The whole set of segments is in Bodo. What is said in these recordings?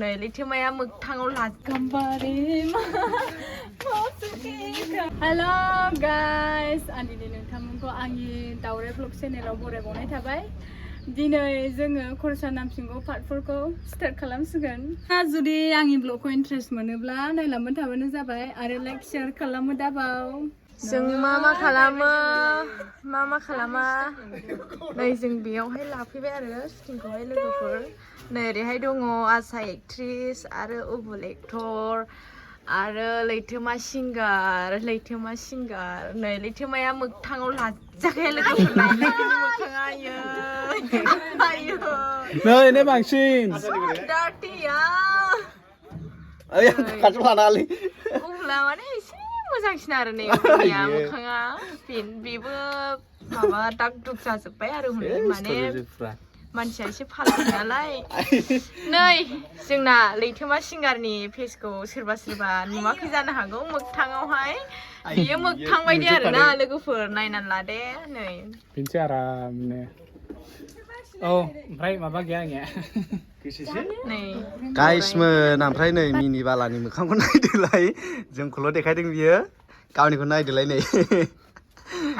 नै लैथोमाया मोगथाङाव लाजोबबाय हेल' गाइस आं दिनै नोंथांमोनखौ आंनि दावराय ब्लग चेनेलाव बरायबावनाय थाबाय दिनै जोङो खरसा नामसिंगौ पार्टफोरखौ स्टार्ट खालामसिगोन जुदि आंनि ब्लगखौ इन्टारेस्ट मोनोब्ला नायलांबाय थाबानो जाबाय आरो लाइक शेयार खालामो दाबाव जों मा खालामो मा खालामा नै जों बेयावहाय लाफैबाय आरो शुटिंखौहाय लोगोफोर नै ओरैहाय दङ आसा एक्ट्रिस आरो उबुल एक्टर आरो लैथोमा सिंगार नै लैथोमाया मोगथाङाव लाजाखाया लोगोफोर नायनायनि मोखाङा नै नै बांसिन दार्टिया खाथियाव लानालै उबुला माने एसे मोजांसिन आरो नै उबुलनिया मोखाङा बेबो माबा दाग दुग जाजोब्बाय आरो माने मानसिया एसे फालतु नालाय नै जोंना लैथोमा सिंगारनि फेसखौ सोरबा नुवाखै जानो हागौ मोगथाङावहाय बियो मोगथां बायदि आरोना लोगोफोर नायनानै लादे नै बिनोसै आरामनो औ ओमफ्राय माबा गैया आंनिया नै गाइसमोन ओमफ्राय नै मिनि बालानि मोखांखौ नायदोलाय जोंखौल' देखायदों बियो गावनिखौ नायदोलाय नै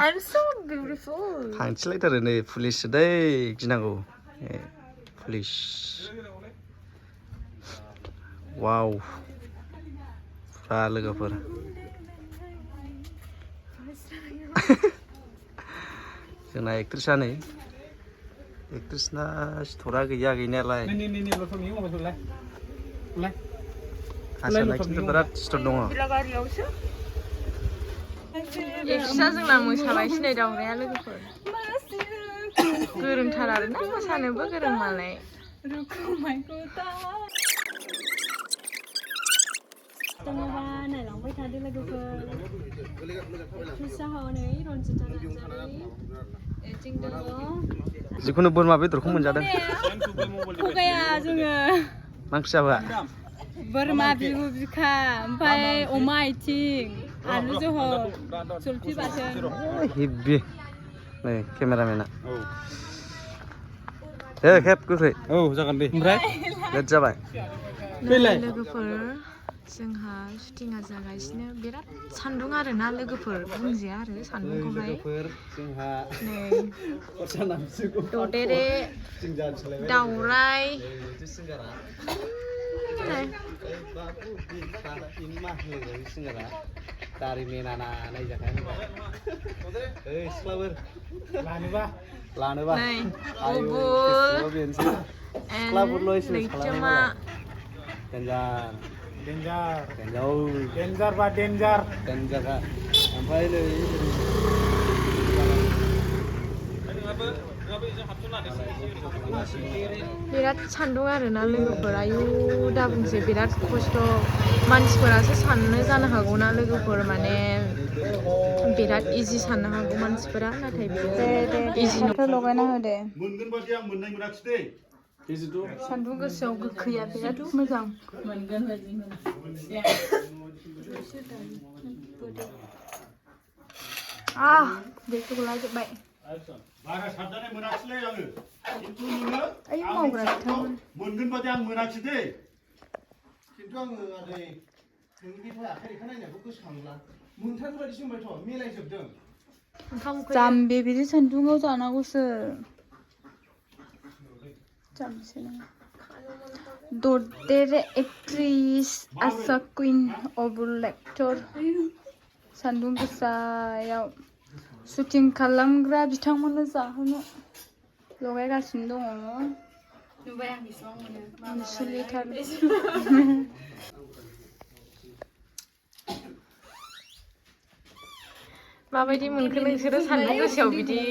I'm so beautiful थांथिलायथारो नै पुलिससो दै गिनांगौ पुलिस वाव फुरा लोगोफोर जोंना एक्ट्रिसआ नै एक्ट्रिसना सिथरा गैया गैनायालाय हासाना खिन्थु बिराद सिथर दङ एक्ट्रिसआ जोंना मोसाबाय सिनाय दावराया लोगोफोर गोरोंथार आरोना मोसानोबो गोरों मालाय दङबा नायलांबाय थादो लोगोफोर एक्ट्रिसआ हनै रन्जिता नार्जारि एटिं दङ जिखुनु बोरमा बेदरखौ मोनजादों थगाया जोङो मा ओंख्रि जाबोआ बोरमा बिबु बिखा ओमफ्राय अमा आथिं आलु जहल जलफि बाथोन हेब्बि नै केमेरामेना खेब गोख्रै औ जागोन दे ओमफ्राय लेट जाबाय लोगोफोर जोंहा शुटिंआ जागासिनो बिराद सान्दुं आरोना लोगोफोर बुंजाया आरो सान्दुंखौहाय ददेरे दावराय लानोबा लैथोमा डेन्जार बा डेन्जार ओमफ्राय नै बिराद सान्दुं आरोना लोगोफोर आयु दा बुंसै बिराद खस्थ' मानसिफोरासो साननो जानो हागौना लोगोफोर माने बिराद इजि साननो हागौ मानसिफोरा नाथाय इजि लगायना होदे सान्दुं गोसायाव गोखैया बिराद मोजां मोनगोन बायदि दैखौ लाजोब्बाय बारा साबजानाय मोनाखिसैलै आङो खिन्थु नोङो आय मावग्रा बिथांमोन मोनगोन बादि आं मोनाखिसै दै खिन्थु आङो आदै नोंनि बे आखाइ रेखा नायनायखौ गोसोखांला मोनथारनाय बायदिसो होनबायथ' मिलायजोबदों जाम्बि बिदि सान्दुङाव जानांगौसो जाम्बिसो नों ददेरे एक्ट्रिस आसा कुइन अबुल एक्टर सान्दुं गोसायाव शुटिं खालामग्रा बिथांमोननो जाहोनो लगायगासिनो दङ नुबाय आं बेसेबां मोनो सोलिथार माबायदि मोनखो नोंसोरो सान्दुं गोसायाव बिदि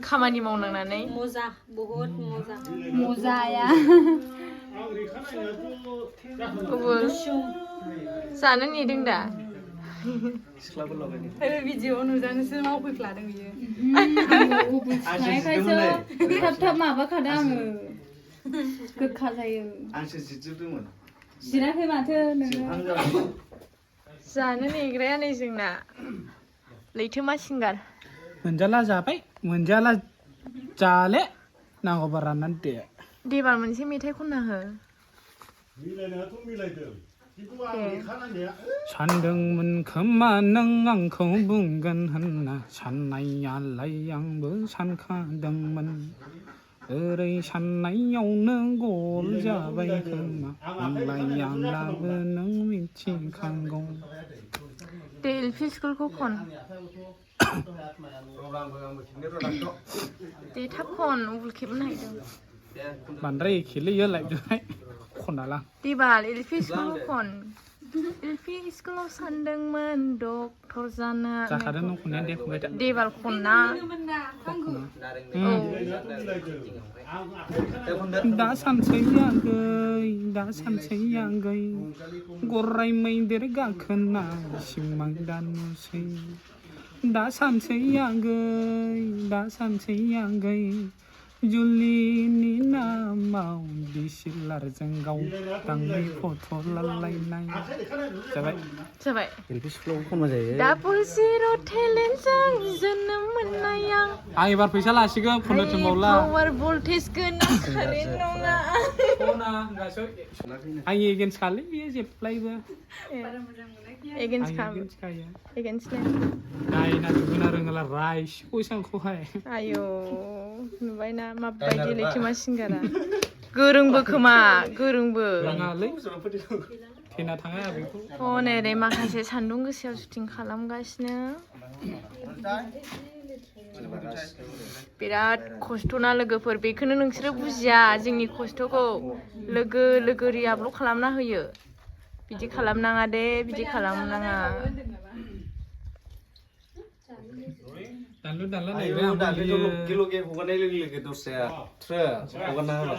खामानि मावनांनानै मजा बहुत मजा मजाया जानो नेदों दा भिडिअ नुजानोसो मावफैफ्लादों बियो थाब माबाखादों आङो गोखा जायो आंसो जिरजोबदोंमोन जिराखै माथो नोङो जानो नेग्राया नै जोंना लैथोमा सिंगार मोनजाला जाबाय मोनजाला जाले नांगौबा राननानै दे देबार मोनसे मेथाइ खनना हो 미래는 또 미래든. 이거 우리 가난이야. 산등문 그만 앙코 붕근 한나 산나야 라양부 산카등문 어레 산나야 오는 골 잡아이 그마 라양 라브는 위치 강공 때 LP 스쿨 콘 때 탑콘 우불 기분 나이도 반레이 길리 열라이ด้วยคนอะไร Tibal LP 스쿨 콘 LP 스쿨 산등만 독 토르자나 จะขาดน้องคนนี้เด็กคนเดียว Tibal 콘나 đã sẵn sàng gầy đã sẵn sàng gầy gorai mây để gác khăn na simang dan musai đã sẵn sàng gầy Juli ni na mau di silar jenggau tangi foto lalai nai coba Coba LP School kon ma jaयो Dapur Zero Talent jang जोनोम मोननायां आं एबार फैसा लासिगोन फुननो थोंबावला पावार भल्टेज गोनां कारेन्ट नङा फना गासै आं एगेन्स्ट खालै बेयो जेब्लायबो एगेन्स्ट खायो एगेन्स्ट नायना जुगोना रोङाला राइस पयसाखौहाय आयौ नुबायना माबायदि लैथोमा सिंगारा गोरोंबो खोमा गोरोंबो रोङालै थैना थाङा बेखौ हनै ओरै माखासे सान्दुं गोसायाव सुटिं खालामगासिनो बिराद खस्थ'ना लोगोफोर बेखौनो नोंसोरो बुजिया जोंनि खस्थ'खौ लोगो लोगो रिआपल' खालामना होयो बिदि खालामनाङा दे बिदि खालामनाङा दानलु दानला Ayo, नायबाय आं dah, kita lo hugannay lagi dosya. Tre, hugana.